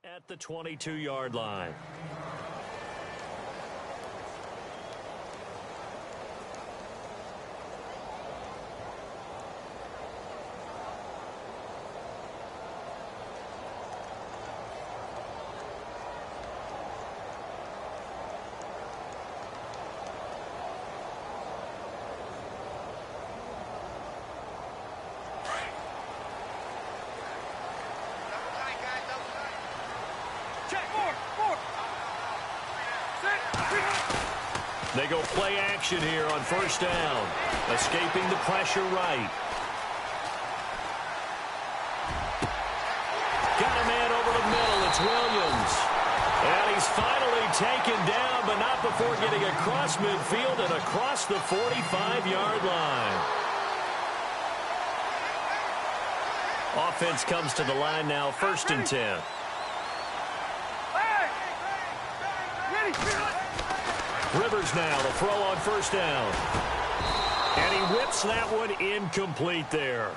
At the 22-yard line. They go play action here on first down. Escaping the pressure right. Got a man over the middle. It's Williams. And he's finally taken down, but not before getting across midfield and across the 45-yard line. Offense comes to the line now, 1st and 10. Rivers now to throw on first down. And he whips that one incomplete there.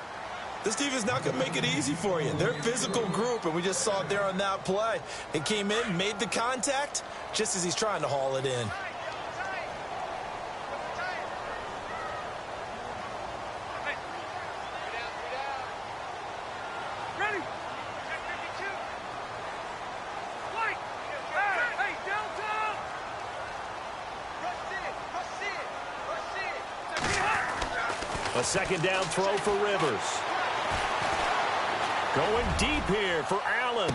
This defense not going to make it easy for you. They're a physical group, and we just saw it there on that play. It came in, made the contact, just as he's trying to haul it in. A second down throw for Rivers. Going deep here for Allen.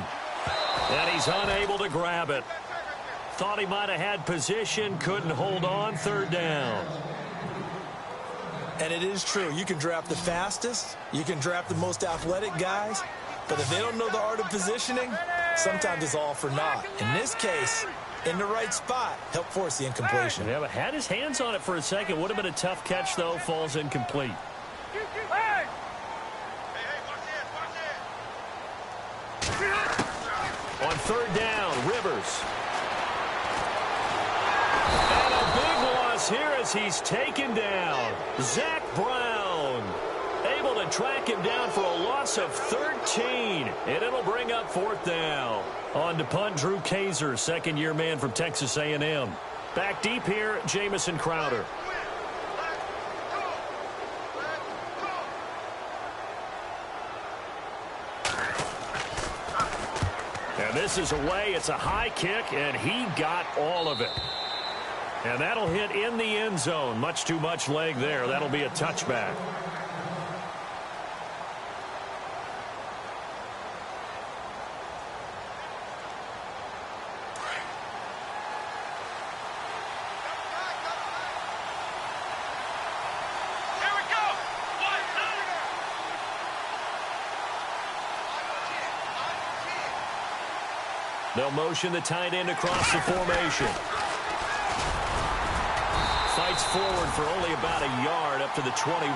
And he's unable to grab it. Thought he might have had position, couldn't hold on, 3rd down. And it is true. You can draft the fastest. You can draft the most athletic guys. But if they don't know the art of positioning, sometimes it's all for naught. In this case, in the right spot, help force the incompletion. Yeah, but had his hands on it for a second. Would have been a tough catch, though. Falls incomplete. On 3rd down, Rivers. And a big loss here as he's taken down. Zach Brown able to track him down for a loss of 13. And it'll bring up 4th down. On to punt, Drew Kaiser, 2nd-year man from Texas A&M. Back deep here, Jamison Crowder. And this is away. It's a high kick, and he got all of it. And that'll hit in the end zone. Much too much leg there. That'll be a touchback. They'll motion the tight end across the formation. Fights forward for only about a yard up to the 21.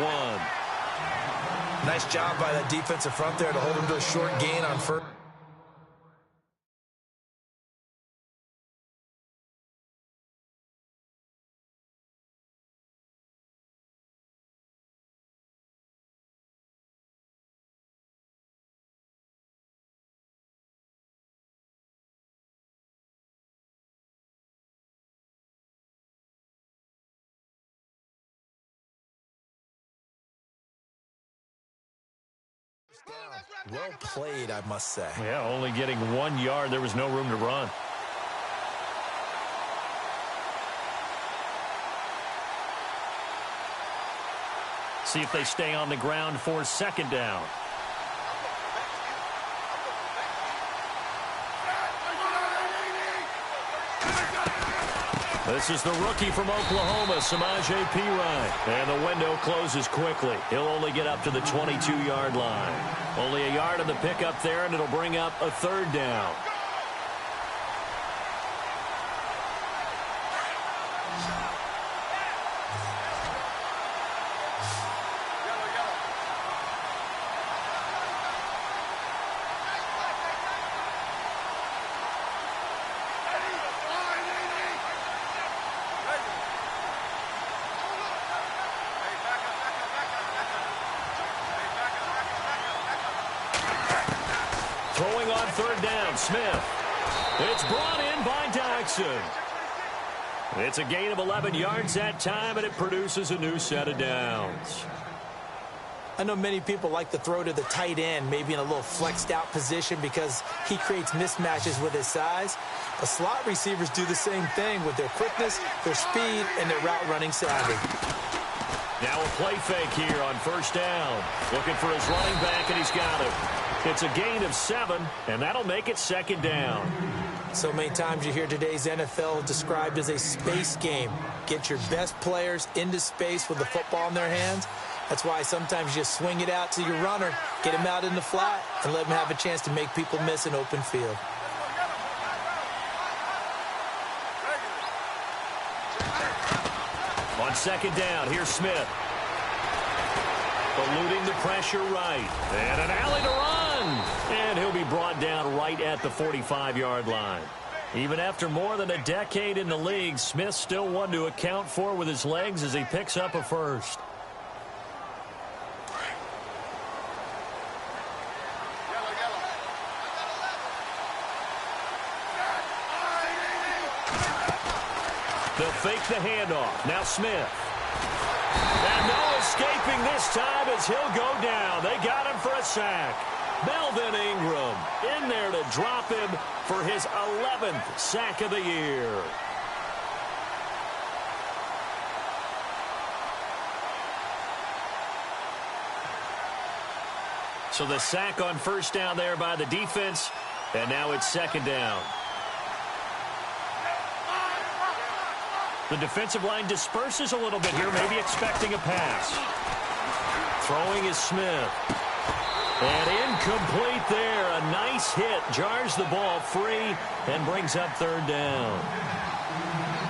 Nice job by that defensive front there to hold him to a short gain on first. Well played, I must say. Yeah, only getting 1 yard. There was no room to run. See if they stay on the ground for 2nd down. This is the rookie from Oklahoma, Samaje Perine. And the window closes quickly. He'll only get up to the 22-yard line. Only a yard of the pickup there, and it'll bring up a 3rd down. Throwing on third down. Smith. It's brought in by Dodson. It's a gain of 11 yards that time, and it produces a new set of downs. I know many people like to throw to the tight end, maybe in a little flexed out position because he creates mismatches with his size. But slot receivers do the same thing with their quickness, their speed, and their route running savvy. Now a play fake here on first down. Looking for his running back, and he's got it. It's a gain of 7, and that'll make it second down. So many times you hear today's NFL described as a space game. Get your best players into space with the football in their hands. That's why sometimes you just swing it out to your runner, get him out in the flat, and let him have a chance to make people miss an open field. On second down, here's Smith. Eluding the pressure right. And an alley to run. And he'll be brought down right at the 45-yard line. Even after more than a decade in the league, Smith still one to account for with his legs as he picks up a first. They'll fake the handoff. Now Smith. And no escaping this time as he'll go down. They got him for a sack. Melvin Ingram in there to drop him for his 11th sack of the year. So the sack on first down there by the defense, and now it's second down. The defensive line disperses a little bit here, maybe expecting a pass. Throwing is Smith. And incomplete there. A nice hit. Jars the ball free and brings up third down.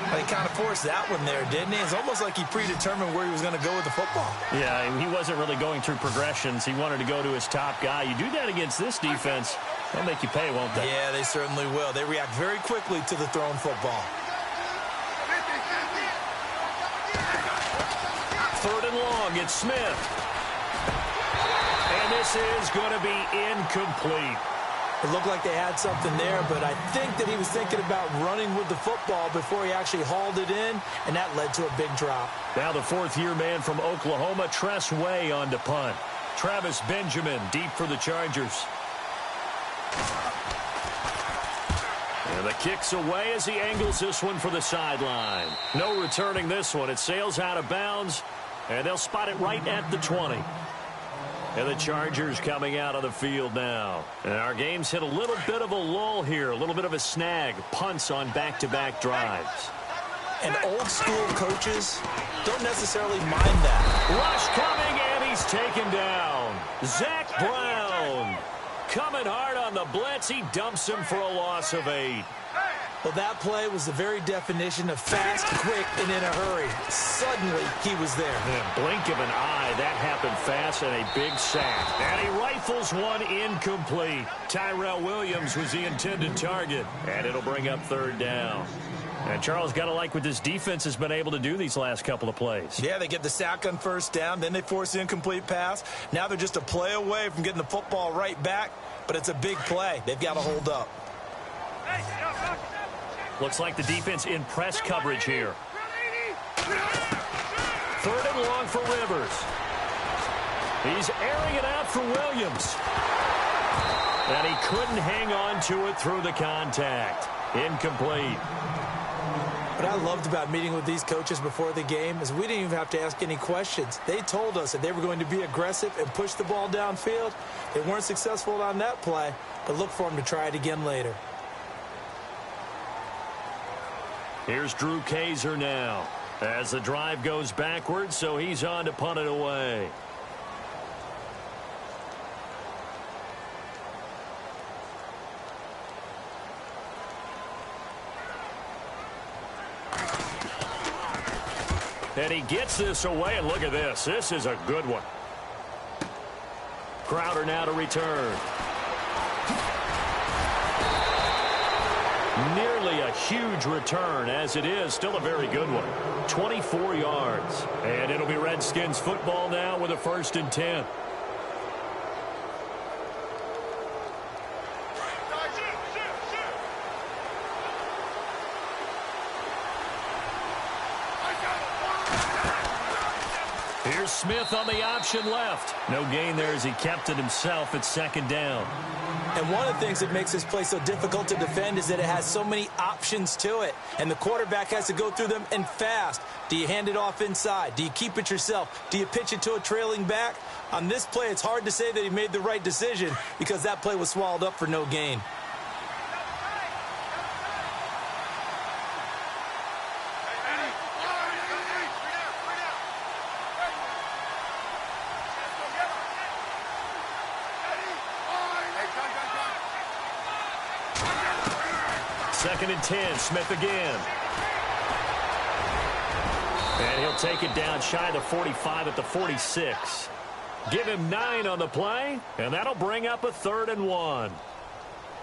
Well, he kind of forced that one there, didn't he? It's almost like he predetermined where he was going to go with the football. Yeah, he wasn't really going through progressions. He wanted to go to his top guy. You do that against this defense, they'll make you pay, won't they? Yeah, they certainly will. They react very quickly to the thrown football. Third and long, it's Smith. And this is going to be incomplete. It looked like they had something there, but I think that he was thinking about running with the football before he actually hauled it in, and that led to a big drop. Now the fourth-year man from Oklahoma, Tress Way, on to punt. Travis Benjamin deep for the Chargers. And the kick's away as he angles this one for the sideline. No returning this one. It sails out of bounds, and they'll spot it right at the 20. And the Chargers coming out of the field now. And our game's hit a little bit of a lull here, a little bit of a snag. Punts on back-to-back drives. And old-school coaches don't necessarily mind that. Rush coming, and he's taken down. Zach Brown coming hard on the blitz. He dumps him for a loss of 8. Well, that play was the very definition of fast, quick, and in a hurry. Suddenly, he was there. In a blink of an eye, that happened fast, and a big sack. And he rifles one incomplete. Tyrell Williams was the intended target, and it'll bring up third down. And Charles, got to like what this defense has been able to do these last couple of plays. Yeah, they get the sack on first down, then they force the incomplete pass. Now they're just a play away from getting the football right back, but it's a big play. They've got to hold up. Looks like the defense in press coverage here. Third and long for Rivers. He's airing it out for Williams. And he couldn't hang on to it through the contact. Incomplete. What I loved about meeting with these coaches before the game is we didn't even have to ask any questions. They told us that they were going to be aggressive and push the ball downfield. They weren't successful on that play, but look for them to try it again later. Here's Drew Kaiser now as the drive goes backwards, so he's on to punt it away. And he gets this away, and look at this. This is a good one. Crowder now to return. Nearly a huge return, as it is still a very good one. 24 yards. And it'll be Redskins football now with a 1st and 10. Here's Smith on the option left. No gain there as he kept it himself at second down. And one of the things that makes this play so difficult to defend is that it has so many options to it. And the quarterback has to go through them and fast. Do you hand it off inside? Do you keep it yourself? Do you pitch it to a trailing back? On this play, it's hard to say that he made the right decision because that play was swallowed up for no gain. Second and 10, Smith again. And he'll take it down shy of the 45 at the 46. Give him 9 on the play, and that'll bring up a 3rd and 1.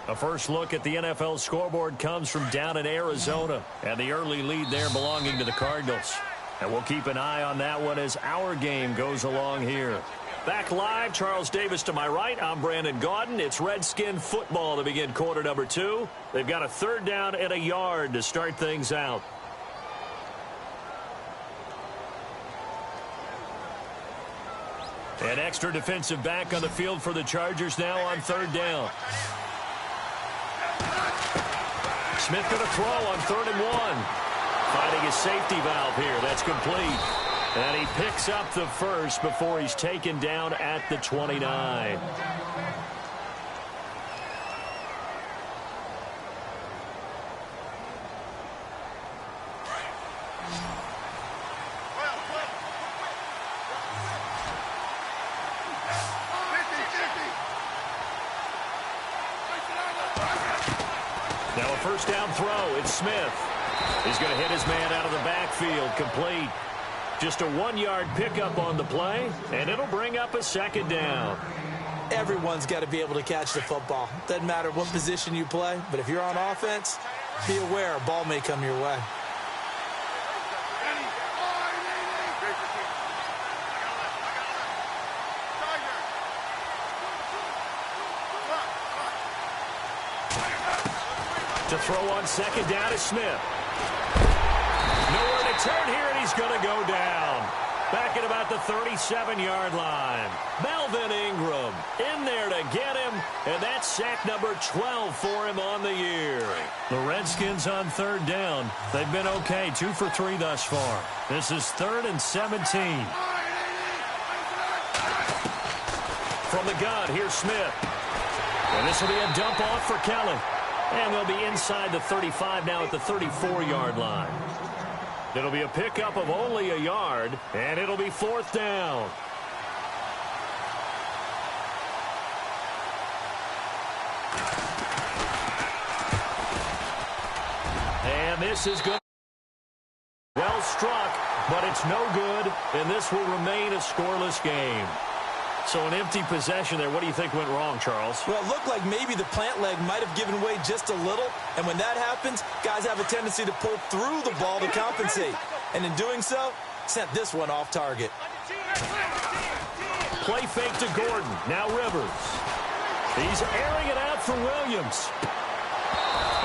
A first look at the NFL scoreboard comes from down in Arizona, and the early lead there belonging to the Cardinals. And we'll keep an eye on that one as our game goes along here. Back live, Charles Davis to my right. I'm Brandon Gaudin. It's Redskin football to begin quarter number 2. They've got a 3rd down and a yard to start things out. An extra defensive back on the field for the Chargers now on 3rd down. Smith going to throw on 3rd and 1. Finding his safety valve here. That's complete. And he picks up the first before he's taken down at the 29. Now a first down throw. It's Smith. He's going to hit his man out of the backfield. Complete. Just a 1-yard pickup on the play, and it'll bring up a 2nd down. Everyone's got to be able to catch the football. Doesn't matter what position you play, but if you're on offense, be aware a ball may come your way. To throw on 2nd down is Smith. Nowhere to turn here, and he's going to go down. Back at about the 37-yard line. Melvin Ingram in there to get him, and that's sack number 12 for him on the year. The Redskins on 3rd down. They've been okay, 2 for 3 thus far. This is 3rd and 17. From the gun, here's Smith. And this will be a dump off for Kelly. And they'll be inside the 35 now at the 34-yard line. It'll be a pickup of only a yard, and it'll be 4th down. And this is good. Well struck, but it's no good, and this will remain a scoreless game. So an empty possession there. What do you think went wrong, Charles? Well, it looked like maybe the plant leg might have given way just a little. And when that happens, guys have a tendency to pull through the ball to compensate. And in doing so, sent this one off target. Play fake to Gordon. Now Rivers. He's airing it out for Williams.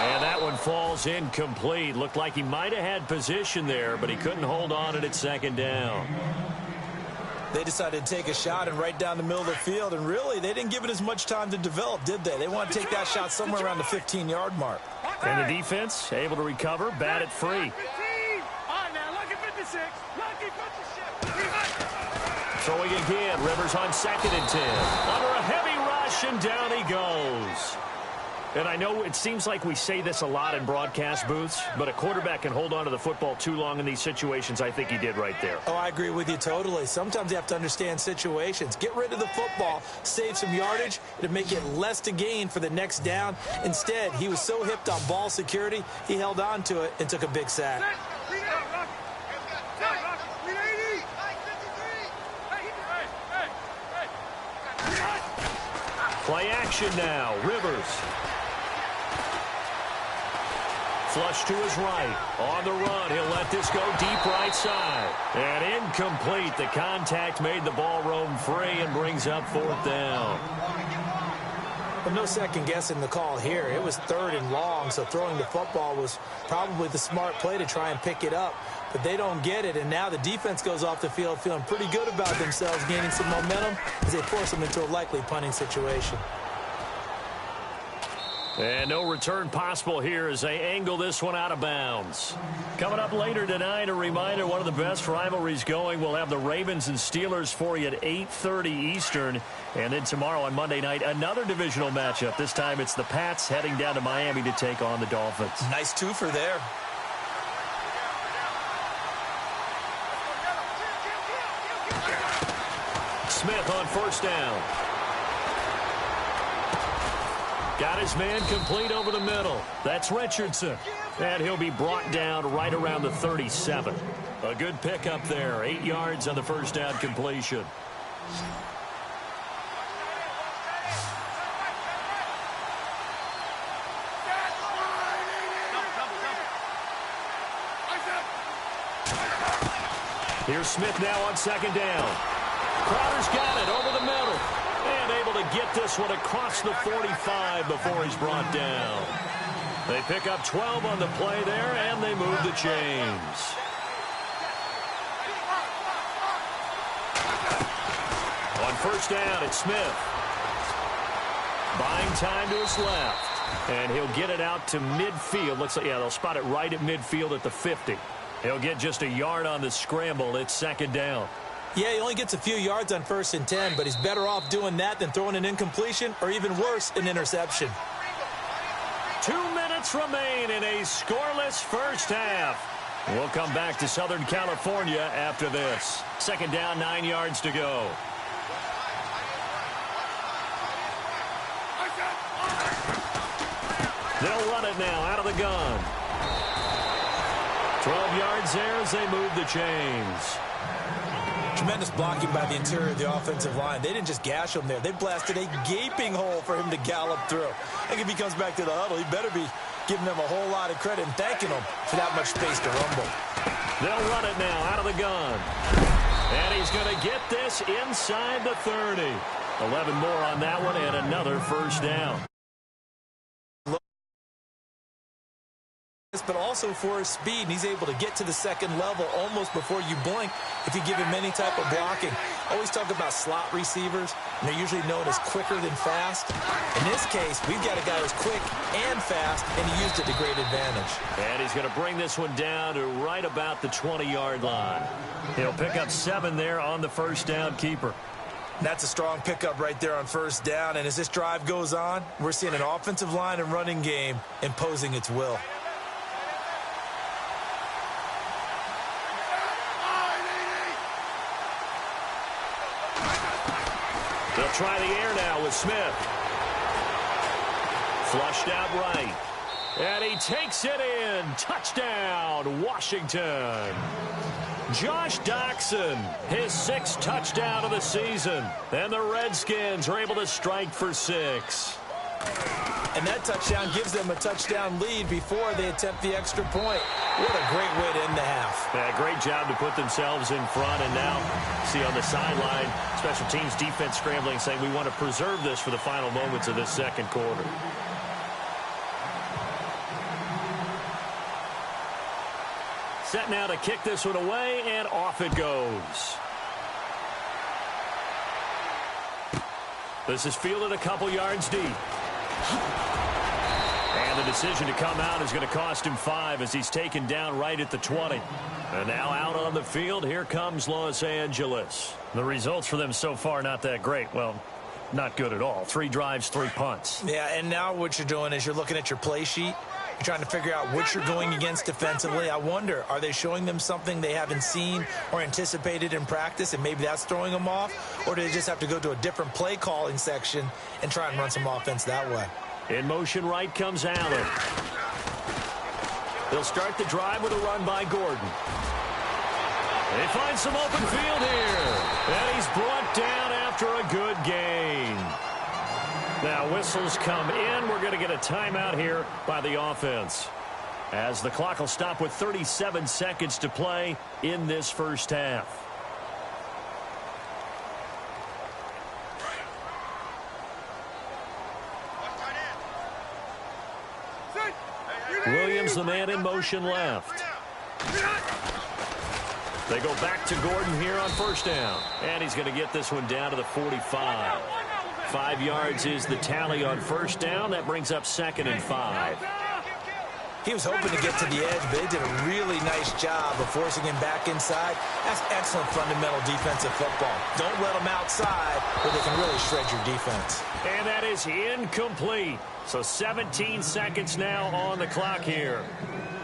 And that one falls incomplete. Looked like he might have had position there, but he couldn't hold on it at 2nd down. They decided to take a shot and right down the middle of the field, and really, they didn't give it as much time to develop, did they? They want to take that shot somewhere around the 15-yard mark. And the defense able to recover, bat it free. Throwing again, Rivers on 2nd and 10. Under a heavy rush, and down he goes. And I know it seems like we say this a lot in broadcast booths, but a quarterback can hold on to the football too long in these situations. I think he did right there. Oh, I agree with you totally. Sometimes you have to understand situations. Get rid of the football, save some yardage, to make it less to gain for the next down. Instead, he was so hipped on ball security, he held on to it and took a big sack. Play action now. Rivers. Flush to his right. On the run, he'll let this go deep right side. And incomplete. The contact made the ball roam free and brings up 4th down. But no second guessing the call here. It was 3rd and long, so throwing the football was probably the smart play to try and pick it up. But they don't get it, and now the defense goes off the field feeling pretty good about themselves, gaining some momentum as they force them into a likely punting situation. And no return possible here as they angle this one out of bounds. Coming up later tonight, a reminder, one of the best rivalries going. We'll have the Ravens and Steelers for you at 8:30 Eastern. And then tomorrow on Monday night, another divisional matchup. This time it's the Pats heading down to Miami to take on the Dolphins. Nice twofer there. Smith on first down. Got his man complete over the middle. That's Richardson. And he'll be brought down right around the 37. A good pickup there. 8 yards on the first down completion. Here's Smith now on second down. Crowder's got it over the middle. And able to get this one across the 45 before he's brought down. They pick up 12 on the play there, and they move the chains. On first down, it's Smith. Buying time to his left. And he'll get it out to midfield. Looks like, yeah, they'll spot it right at midfield at the 50. He'll get just a yard on the scramble. It's second down. Yeah, he only gets a few yards on 1st and 10, but he's better off doing that than throwing an incompletion or even worse, an interception. 2 minutes remain in a scoreless first half. We'll come back to Southern California after this. Second down, 9 yards to go. They'll run it now out of the gun. 12 yards there as they move the chains. Tremendous blocking by the interior of the offensive line. They didn't just gash him there. They blasted a gaping hole for him to gallop through. I think if he comes back to the huddle, he better be giving them a whole lot of credit and thanking them for that much space to rumble. They'll run it now out of the gun. And he's going to get this inside the 30. 11 more on that one and another first down. But also for his speed, and he's able to get to the second level almost before you blink if you give him any type of blocking. Always talk about slot receivers, and they're usually known as quicker than fast. In this case, we've got a guy who's quick and fast, and he used it to great advantage. And he's going to bring this one down to right about the 20-yard line. He'll pick up 7 there on the first down keeper. That's a strong pickup right there on first down, and as this drive goes on, we're seeing an offensive line and running game imposing its will. They'll try the air now with Smith. Flushed out right. And he takes it in. Touchdown, Washington. Josh Doctson, his 6th touchdown of the season. And the Redskins are able to strike for 6. And that touchdown gives them a touchdown lead before they attempt the extra point. What a great way to end the half. Yeah, great job to put themselves in front. And now, see on the sideline, special teams defense scrambling, saying we want to preserve this for the final moments of this second quarter. Set now to kick this one away, and off it goes. This is fielded a couple yards deep. And the decision to come out is going to cost him 5 as he's taken down right at the 20. And now out on the field, here comes Los Angeles. The results for them so far not that great. Well, not good at all. 3 drives, 3 punts. Yeah, and now what you're doing is you're looking at your play sheet. You're trying to figure out what you're going against defensively. I wonder, are they showing them something they haven't seen or anticipated in practice, and maybe that's throwing them off? Or do they just have to go to a different play calling section and try and run some offense that way? In motion right comes Allen. They'll start the drive with a run by Gordon. They find some open field here. And he's brought down after a good gain. Now whistles come in. We're going to get a timeout here by the offense, as the clock will stop with 37 seconds to play in this first half. Williams, the man in motion left. They go back to Gordon here on first down. And he's going to get this one down to the 45. 5 yards is the tally on first down. That brings up 2nd and 5. He was hoping to get to the edge, but they did a really nice job of forcing him back inside. That's excellent fundamental defensive football. Don't let them outside where they can really shred your defense. And that is incomplete. So 17 seconds now on the clock here.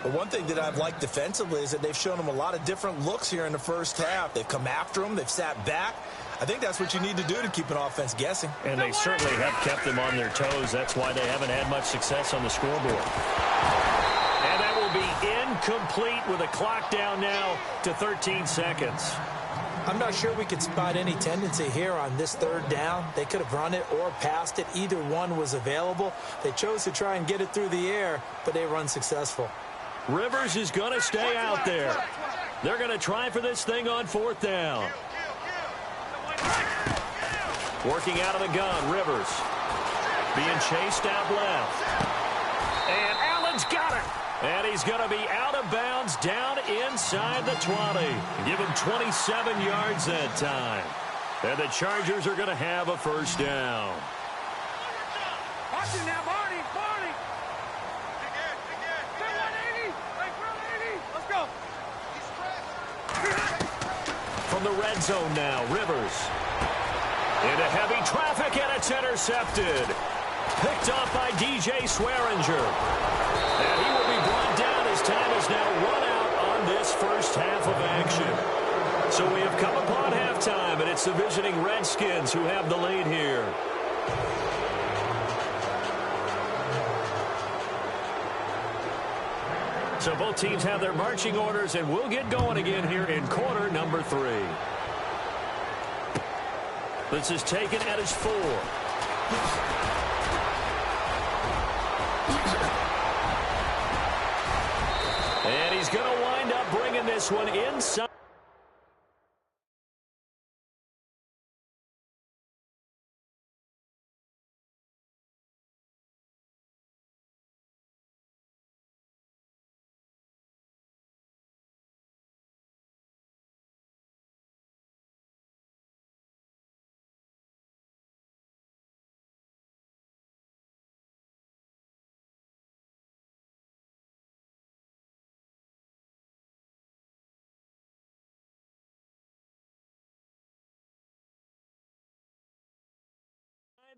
But one thing that I've liked defensively is that they've shown them a lot of different looks here in the first half. They've come after them. They've sat back. I think that's what you need to do to keep an offense guessing. And they certainly have kept them on their toes. That's why they haven't had much success on the scoreboard. And that will be incomplete with a clock down now to 13 seconds. I'm not sure we could spot any tendency here on this third down. They could have run it or passed it. Either one was available. They chose to try and get it through the air, but they were unsuccessful. Rivers is going to stay out there. They're going to try for this thing on 4th down. Working out of the gun, Rivers. Being chased out left. And Allen's got it. And he's going to be out of bounds down inside the 20. Give him 27 yards that time. And the Chargers are going to have a first down. Watch it now, Barney. Let's go. From the red zone now, Rivers. Into heavy traffic, and it's intercepted. Picked off by DJ Swearinger. And he will be brought down as time is now run out on this first half of action. So we have come upon halftime, and it's the visiting Redskins who have the lead here. So both teams have their marching orders, and we'll get going again here in quarter number 3. This is taken at his 4. And he's going to wind up bringing this one inside.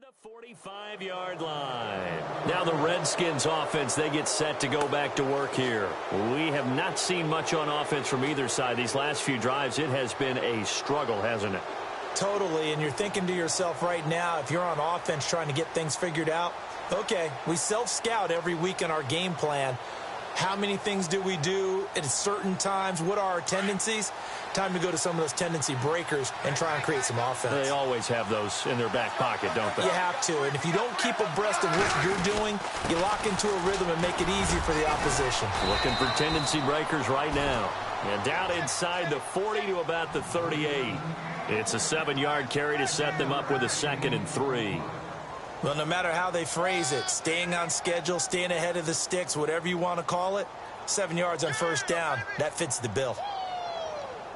The 45-yard line. Now the Redskins offense, they get set to go back to work here. We have not seen much on offense from either side. These last few drives, it has been a struggle, hasn't it? Totally, and you're thinking to yourself right now, if you're on offense trying to get things figured out, okay, we self-scout every week in our game plan. How many things do we do at certain times? What are our tendencies? Time to go to some of those tendency breakers and try and create some offense. They always have those in their back pocket, don't they? You have to, and if you don't keep abreast of what you're doing, you lock into a rhythm and make it easy for the opposition. Looking for tendency breakers right now. And down inside the 40 to about the 38. It's a 7-yard carry to set them up with a 2nd and 3. Well, no matter how they phrase it, staying on schedule, staying ahead of the sticks, whatever you want to call it, 7 yards on first down, that fits the bill.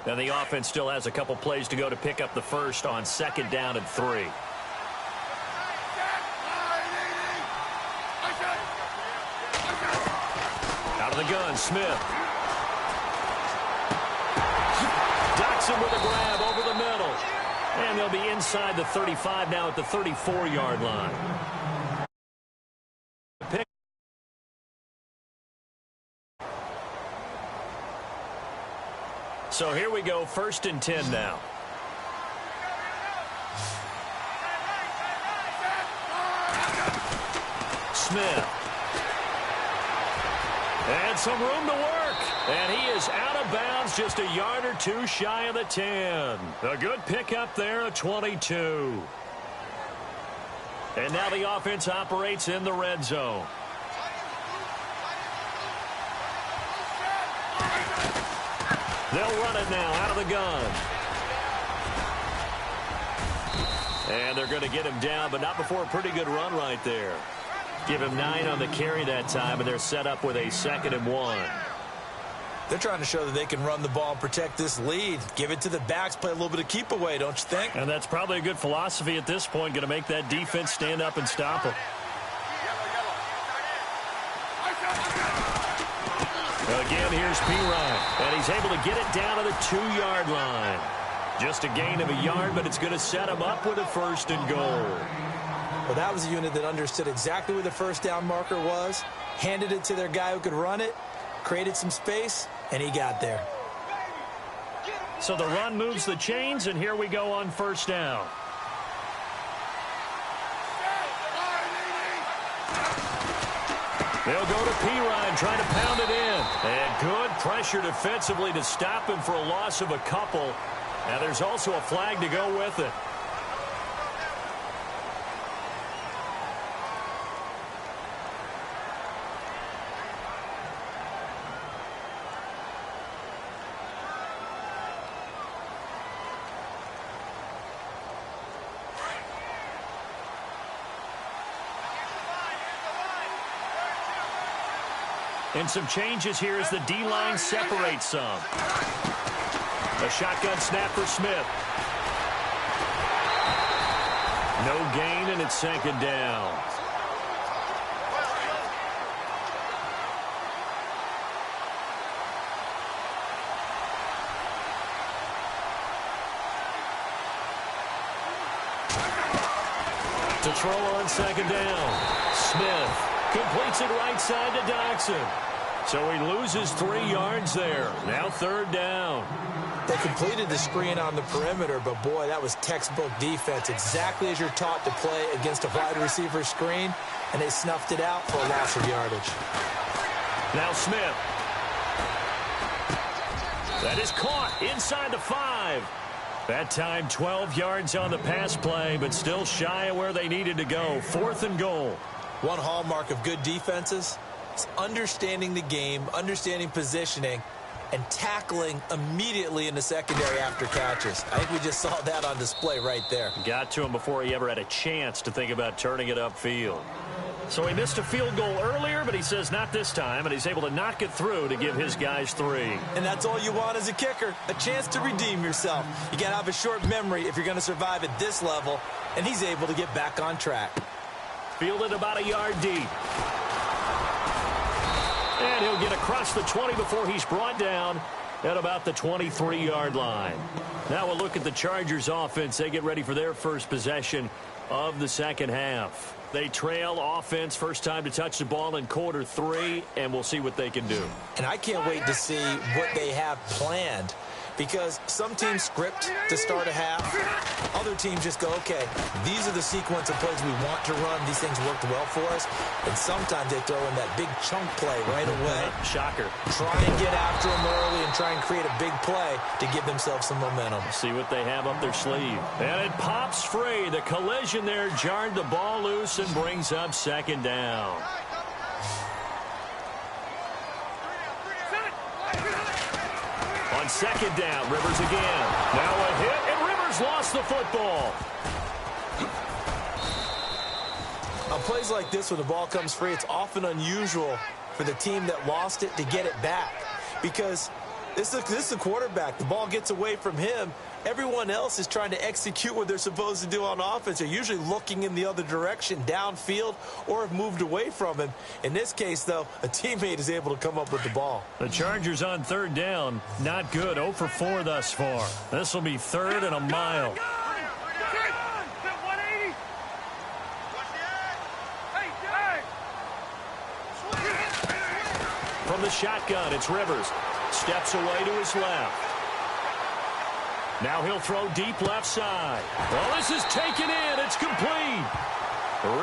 And the offense still has a couple plays to go to pick up the first on 2nd down and 3. Out of the gun, Smith. Docks him with a grab over the middle. And they'll be inside the 35 now at the 34-yard line. So here we go, 1st and 10 now. Smith. And some room to work. And he is out of bounds just a yard or two shy of the 10. A good pickup there, a 22. And now the offense operates in the red zone. They'll run it now out of the gun. And they're going to get him down, but not before a pretty good run right there. Give him 9 on the carry that time, and they're set up with a 2nd and 1. They're trying to show that they can run the ball and protect this lead. Give it to the backs, play a little bit of keep away, don't you think? And that's probably a good philosophy at this point, going to make that defense stand up and stop them. Again, here's Rerun, and he's able to get it down to the 2-yard line. Just a gain of a yard, but it's going to set him up with a 1st and goal. Well, that was a unit that understood exactly where the first down marker was, handed it to their guy who could run it, created some space, and he got there. So the run moves the chains, and here we go on 1st down. They'll go to Rerun, trying to pound it in. And good pressure defensively to stop him for a loss of a couple. Now there's also a flag to go with it. And some changes here as the D-line separates some. A shotgun snap for Smith. No gain, and it's 2nd down. To throw on 2nd down. Smith completes it right side to Dodson. So he loses 3 yards there. Now 3rd down. They completed the screen on the perimeter, but boy, that was textbook defense. Exactly as you're taught to play against a wide receiver screen, and they snuffed it out for a loss of yardage. Now Smith. That is caught inside the 5. That time 12 yards on the pass play, but still shy of where they needed to go. 4th and goal. One hallmark of good defenses is understanding the game, understanding positioning, and tackling immediately in the secondary after catches. I think we just saw that on display right there. Got to him before he ever had a chance to think about turning it upfield. So he missed a field goal earlier, but he says not this time, and he's able to knock it through to give his guys 3. And that's all you want as a kicker, a chance to redeem yourself. You got to have a short memory if you're going to survive at this level, and he's able to get back on track. Fielded about a yard deep. And he'll get across the 20 before he's brought down at about the 23-yard line. Now we'll look at the Chargers offense. They get ready for their first possession of the 2nd half. They trail offense, first time to touch the ball in quarter 3, and we'll see what they can do. And I can't wait to see what they have planned, because some teams script to start a half. Other teams just go, okay, these are the sequence of plays we want to run. These things worked well for us. And sometimes they throw in that big chunk play right away. Shocker. Try and get after them early and try and create a big play to give themselves some momentum. See what they have up their sleeve. And it pops free. The collision there jarred the ball loose and brings up 2nd down. On 2nd down, Rivers again. Now a hit, and Rivers lost the football. On plays like this, when the ball comes free, it's often unusual for the team that lost it to get it back, because this is the quarterback. The ball gets away from him. Everyone else is trying to execute what they're supposed to do on offense. They're usually looking in the other direction, downfield, or have moved away from him. In this case, though, a teammate is able to come up with the ball. The Chargers on 3rd down. Not good. 0 for 4 thus far. This will be 3rd and a mile. From the shotgun, it's Rivers. Steps away to his left. Now he'll throw deep left side. Well, this is taken in. It's complete.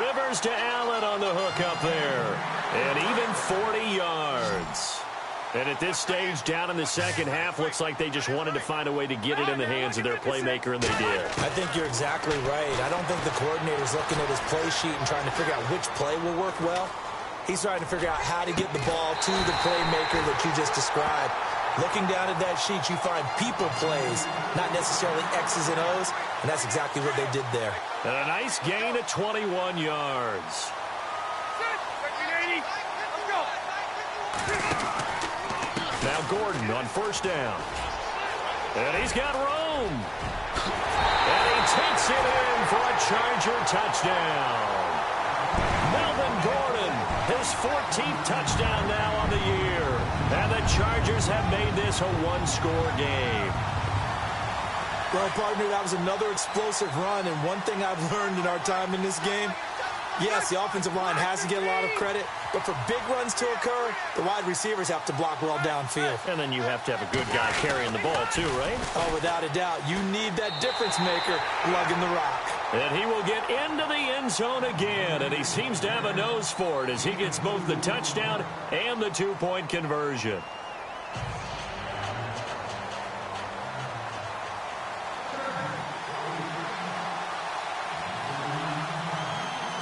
Rivers to Allen on the hook up there. And even 40 yards. And at this stage, down in the 2nd half, looks like they just wanted to find a way to get it in the hands of their playmaker, and they did. I think you're exactly right. I don't think the coordinator's looking at his play sheet and trying to figure out which play will work well. He's trying to figure out how to get the ball to the playmaker that you just described. Looking down at that sheet, you find people plays, not necessarily X's and O's, and that's exactly what they did there. And a nice gain of 21 yards. Gordon on first down. And he's got room. And he takes it in for a Charger touchdown. Melvin Gordon, his 14th touchdown now on the year. And the Chargers have made this a one-score game. Well, partner, that was another explosive run, and one thing I've learned in our time in this game, yes, the offensive line has to get a lot of credit, but for big runs to occur, the wide receivers have to block well downfield. And then you have to have a good guy carrying the ball too, right? Oh, without a doubt. You need that difference maker lugging the rock. And he will get into the end zone again, and he seems to have a nose for it as he gets both the touchdown and the two-point conversion.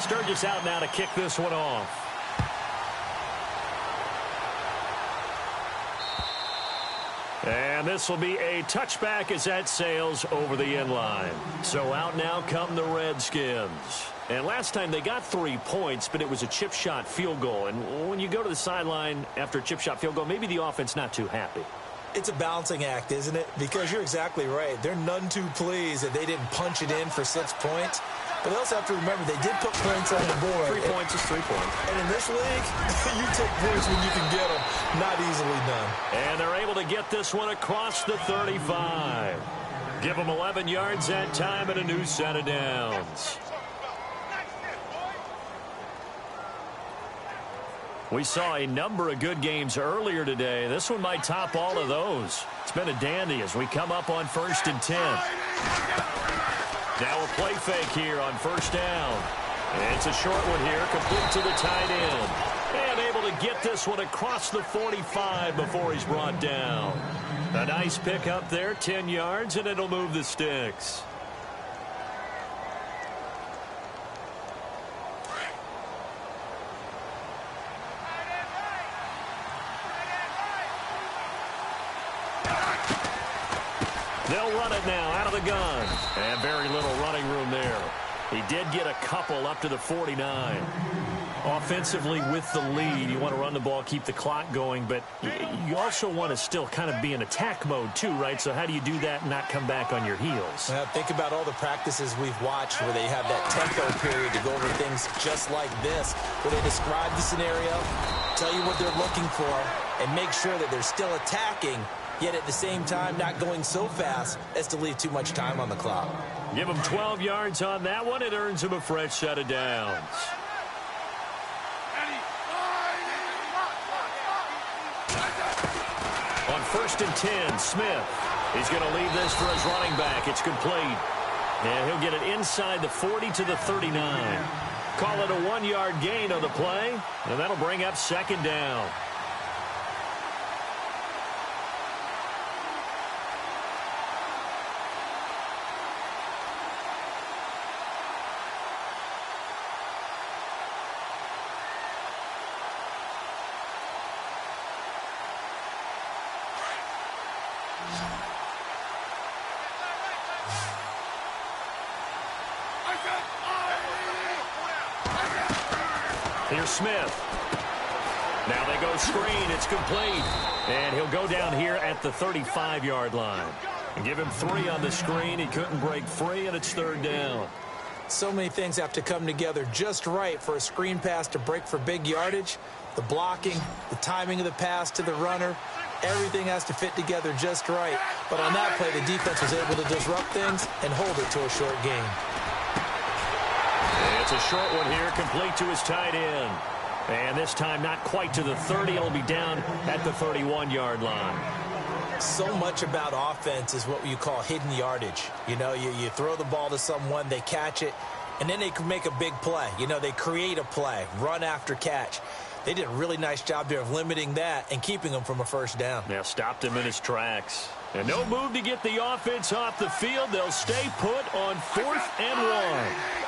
Sturgis out now to kick this one off. And this will be a touchback as that sails over the end line. So out now come the Redskins. And last time they got 3 points, but it was a chip shot field goal. And when you go to the sideline after a chip shot field goal, maybe the offense not too happy. It's a balancing act, isn't it? Because you're exactly right. They're none too pleased that they didn't punch it in for 6 points. But they also have to remember they did put points on the board. 3 points is 3 points. And in this league, you take points when you can get them. Not easily done. And they're able to get this one across the 35. Give them 11 yards that time and a new set of downs. We saw a number of good games earlier today. This one might top all of those. It's been a dandy as we come up on 1st and 10. Now a play fake here on first down. It's a short one here, complete to the tight end. And able to get this one across the 45 before he's brought down. A nice pick up there, 10 yards, and it'll move the sticks. They'll run it now out of the gun. And very little running room there. He did get a couple up to the 49. Offensively with the lead, you want to run the ball, keep the clock going, but you also want to still kind of be in attack mode too, right? So how do you do that and not come back on your heels? Well, think about all the practices we've watched where they have that tempo period to go over things just like this, where they describe the scenario, tell you what they're looking for, and make sure that they're still attacking, yet at the same time not going so fast as to leave too much time on the clock. Give him 12 yards on that one. It earns him a fresh set of downs. On 1st and 10, Smith. He's going to leave this for his running back. It's complete. And he'll get it inside the 40 to the 39. Call it a 1-yard gain on the play, and that'll bring up 2nd down. Here's Smith. Now they go screen. It's complete. And he'll go down here at the 35-yard line. And give him 3 on the screen. He couldn't break free, and it's 3rd down. So many things have to come together just right for a screen pass to break for big yardage. The blocking, the timing of the pass to the runner, everything has to fit together just right. But on that play, the defense was able to disrupt things and hold it to a short gain. It's a short one here, complete to his tight end. And this time not quite to the 30. It'll be down at the 31-yard line. So much about offense is what you call hidden yardage. You know, you throw the ball to someone, they catch it, and then they can make a big play. You know, they create a play, run after catch. They did a really nice job there of limiting that and keeping him from a first down. Now stopped him in his tracks. And no move to get the offense off the field. They'll stay put on 4th and 1.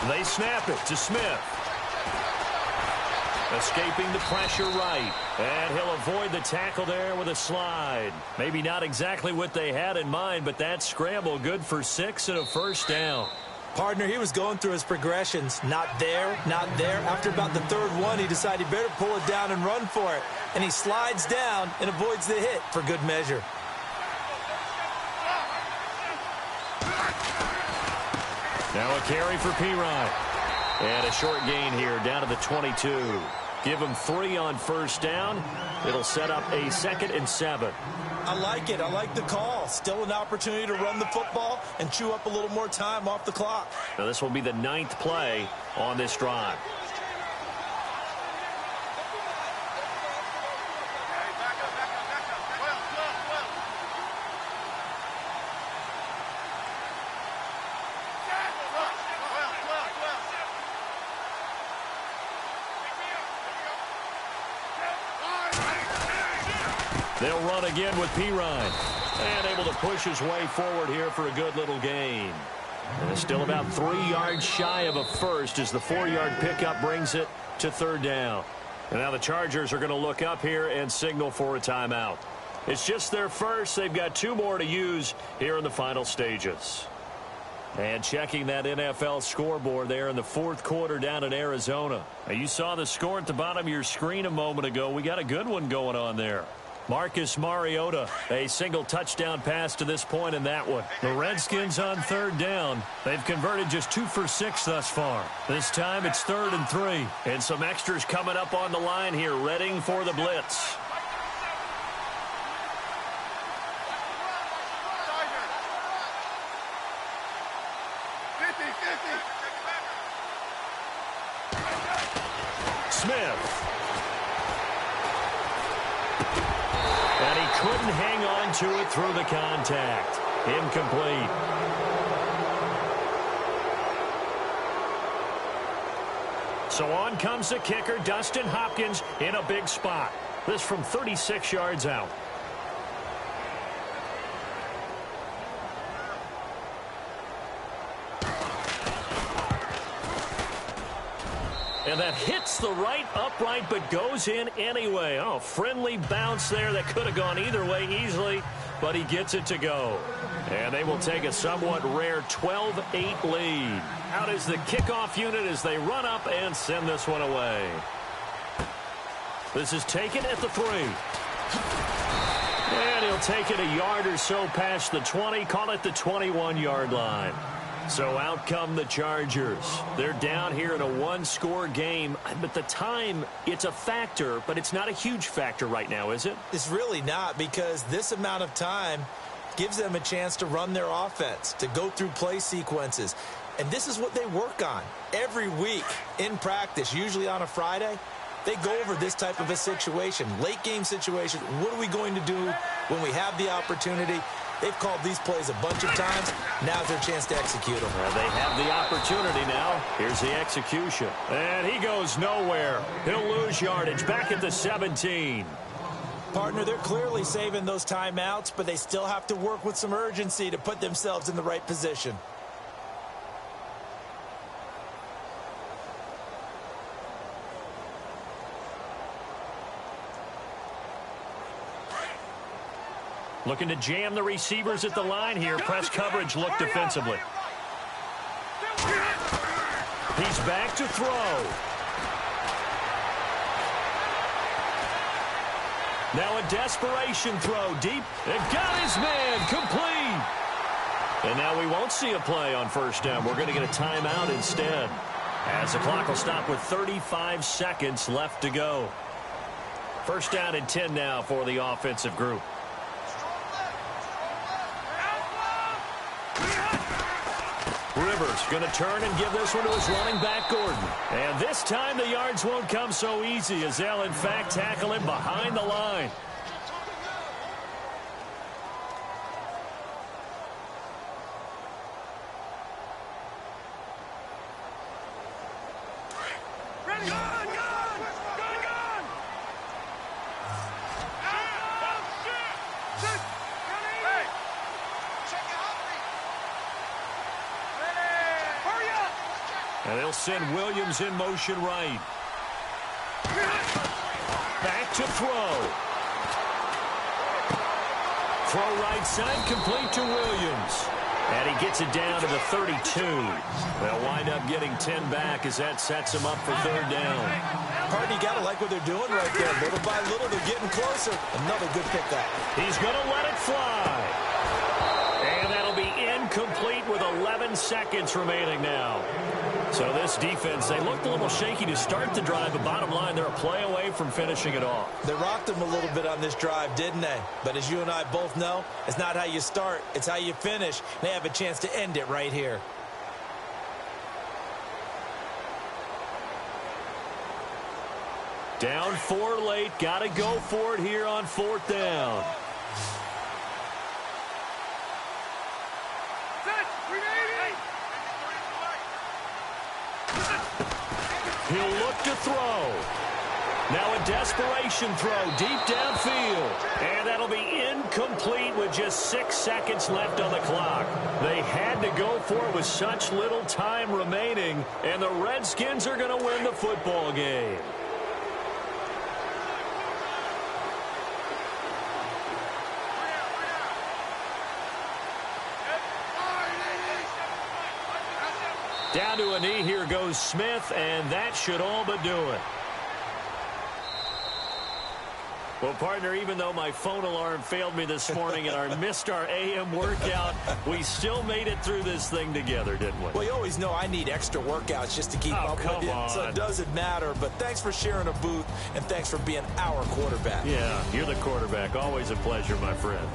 They snap it to Smith. Escaping the pressure right. And he'll avoid the tackle there with a slide. Maybe not exactly what they had in mind, but that scramble good for 6 and a first down. Partner, he was going through his progressions. Not there, not there. After about the third one, he decided he better pull it down and run for it. And he slides down and avoids the hit for good measure. Now a carry for Rerun. And a short gain here down to the 22. Give him 3 on first down. It'll set up a 2nd and 7. I like it. I like the call. Still an opportunity to run the football and chew up a little more time off the clock. Now this will be the 9th play on this drive. They'll run again with Rerun. And able to push his way forward here for a good little gain. And still about 3 yards shy of a first as the 4-yard pickup brings it to 3rd down. And now the Chargers are going to look up here and signal for a timeout. It's just their first. They've got 2 more to use here in the final stages. And checking that NFL scoreboard there in the 4th quarter down in Arizona. Now you saw the score at the bottom of your screen a moment ago. We got a good one going on there. Marcus Mariota, a single touchdown pass to this point in that one. The Redskins on 3rd down. They've converted just 2 for 6 thus far. This time it's 3rd and 3. And some extras coming up on the line here, readying for the blitz. Smith. And he couldn't hang on to it through the contact. Incomplete. So on comes the kicker, Dustin Hopkins, in a big spot. This from 36 yards out. And that hits the right upright but goes in anyway. Oh, friendly bounce there that could have gone either way easily, but he gets it to go. And they will take a somewhat rare 12-8 lead. Out is the kickoff unit as they run up and send this one away. This is taken at the 3. And he'll take it a yard or so past the 20, call it the 21-yard line. So out come the Chargers. They're down here in a 1-score game. But the time, it's a factor, but it's not a huge factor right now, is it? It's really not, because this amount of time gives them a chance to run their offense, to go through play sequences. And this is what they work on every week in practice, usually on a Friday. They go over this type of a situation, late game situation. What are we going to do when we have the opportunity? They've called these plays a bunch of times. Now's their chance to execute them. Well, they have the opportunity now. Here's the execution. And he goes nowhere. He'll lose yardage back at the 17. Partner, they're clearly saving those timeouts, but they still have to work with some urgency to put themselves in the right position. Looking to jam the receivers at the line here. Press coverage look defensively. He's back to throw. Now a desperation throw deep. And got his man complete. And now we won't see a play on first down. We're going to get a timeout instead, as the clock will stop with 35 seconds left to go. First down and 10 now for the offensive group. Rivers going to turn and give this one to his running back, Gordon. And this time the yards won't come so easy, as they'll in fact tackle him behind the line. And they'll send Williams in motion right. Back to throw. Throw right side, complete to Williams. And he gets it down to the 32. They'll wind up getting 10 back as that sets him up for third down. Partner, you got to like what they're doing right there. Little by little, they're getting closer. Another good pickup. He's going to let it fly. And that'll be incomplete with 11 seconds remaining now. So this defense, they looked a little shaky to start the drive, but bottom line, they're a play away from finishing it off. They rocked them a little bit on this drive, didn't they? But as you and I both know, it's not how you start, it's how you finish. They have a chance to end it right here. Down 4 late, got to go for it here on fourth down. He'll look to throw. Now a desperation throw deep downfield. And that'll be incomplete with just 6 seconds left on the clock. They had to go for it with such little time remaining. And the Redskins are going to win the football game. Down to a knee, here goes Smith, and that should all but do it. Well, partner, even though my phone alarm failed me this morning and I missed our AM workout, we still made it through this thing together, didn't we? Well, you always know I need extra workouts just to keep up with you, so it doesn't matter. But thanks for sharing a booth, and thanks for being our quarterback. Yeah, you're the quarterback. Always a pleasure, my friend.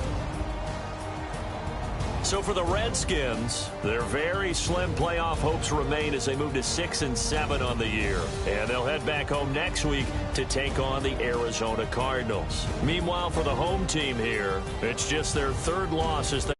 So for the Redskins, their very slim playoff hopes remain as they move to 6-7 on the year. And they'll head back home next week to take on the Arizona Cardinals. Meanwhile, for the home team here, it's just their third loss as they